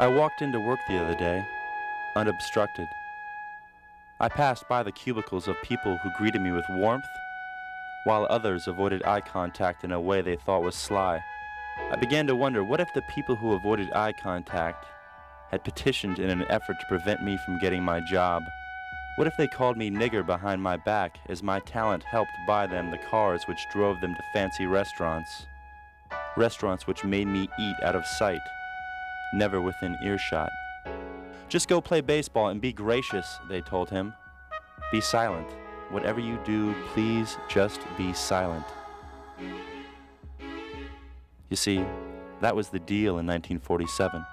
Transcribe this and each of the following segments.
I walked into work the other day, unobstructed. I passed by the cubicles of people who greeted me with warmth, while others avoided eye contact in a way they thought was sly. I began to wonder, what if the people who avoided eye contact had petitioned in an effort to prevent me from getting my job? What if they called me nigger behind my back as my talent helped buy them the cars which drove them to fancy restaurants? Restaurants which made me eat out of sight, never within earshot. Just go play baseball and be gracious, they told him. Be silent. Whatever you do, please just be silent. You see, that was the deal in 1947.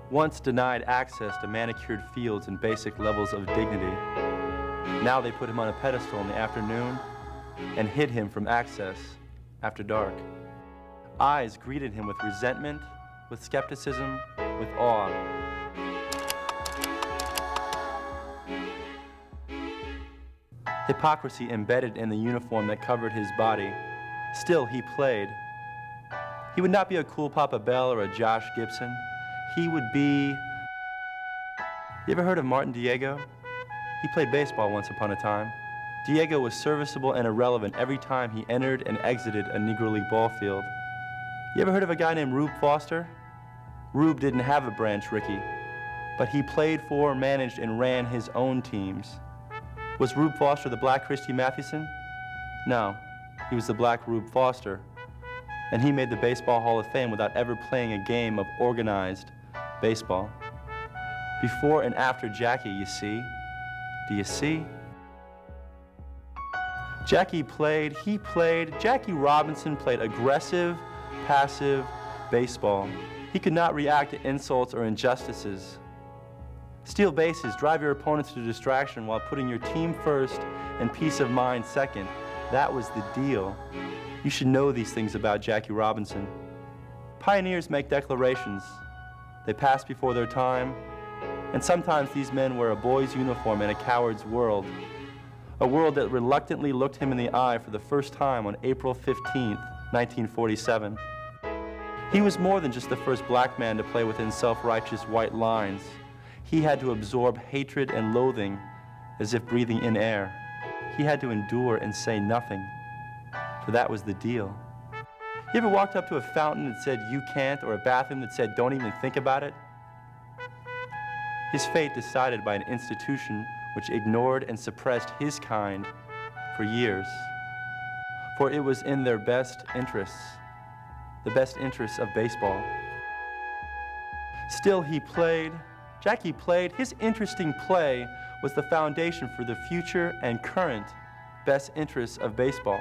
Once denied access to manicured fields and basic levels of dignity, now they put him on a pedestal in the afternoon and hid him from access after dark. Eyes greeted him with resentment, with skepticism, with awe. Hypocrisy embedded in the uniform that covered his body. Still, he played. He would not be a cool Papa Bell or a Josh Gibson. He would be... You ever heard of Martin Diego? He played baseball once upon a time. Diego was serviceable and irrelevant every time he entered and exited a Negro League ball field. You ever heard of a guy named Rube Foster? Rube didn't have a branch Rickey, but he played for, managed, and ran his own teams. Was Rube Foster the black Christy Mathewson? No, he was the black Rube Foster. And he made the Baseball Hall of Fame without ever playing a game of organized baseball. Before and after Jackie, you see. Do you see? Jackie Robinson played aggressive, passive baseball. He could not react to insults or injustices. Steal bases, drive your opponents to distraction while putting your team first and peace of mind second. That was the deal. You should know these things about Jackie Robinson. Pioneers make declarations. They pass before their time, and sometimes these men wear a boy's uniform in a coward's world, a world that reluctantly looked him in the eye for the first time on April 15th, 1947. He was more than just the first black man to play within self-righteous white lines. He had to absorb hatred and loathing as if breathing in air. He had to endure and say nothing, for that was the deal. You ever walked up to a fountain that said, "You can't," or a bathroom that said, "Don't even think about it"? His fate decided by an institution which ignored and suppressed his kind for years. For it was in their best interests, the best interests of baseball. Still, he played. Jackie played. His interesting play was the foundation for the future and current best interests of baseball.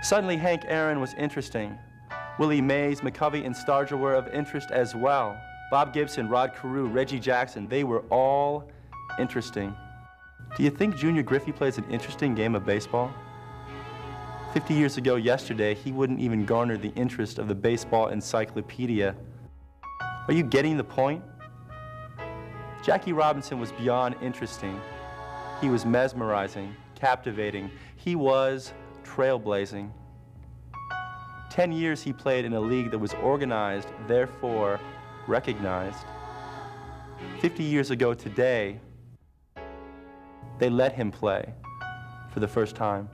Suddenly, Hank Aaron was interesting. Willie Mays, McCovey, and Stargell were of interest as well. Bob Gibson, Rod Carew, Reggie Jackson, they were all interesting. Do you think Junior Griffey plays an interesting game of baseball? 50 years ago yesterday, he wouldn't even garner the interest of the baseball encyclopedia. Are you getting the point? Jackie Robinson was beyond interesting. He was mesmerizing, captivating. He was trailblazing. 10 years he played in a league that was organized, therefore recognized. 50 years ago today, they let him play for the first time.